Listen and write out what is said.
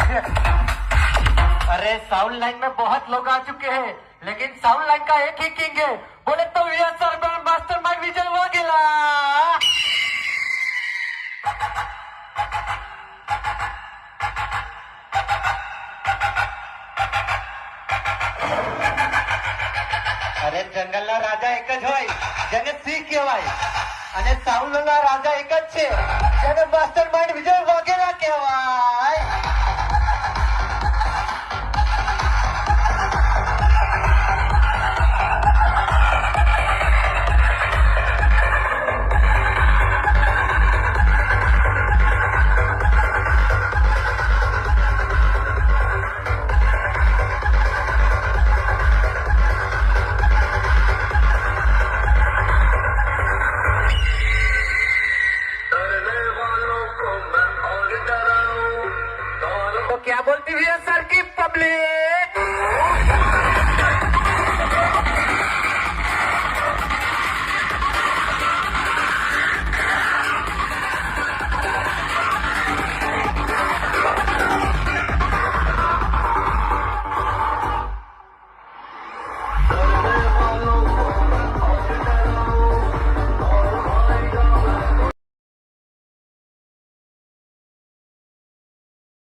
अरे sound line में बहुत लोग आ चुके हैं, लेकिन साउंड लाइन का एक ही किंग है, बोले तो VSR मास्टर माइंड विजय वाघेला. અરે જંગલના રાજા એક જ હોય જેને સિંહ કહેવાય, અને સાઉન્ડના રાજા એક જ છે જેને માસ્ટર માઇન્ડ વિજય વાઘેલા કહેવાય. क्या बोलती है सर की पब्लिक?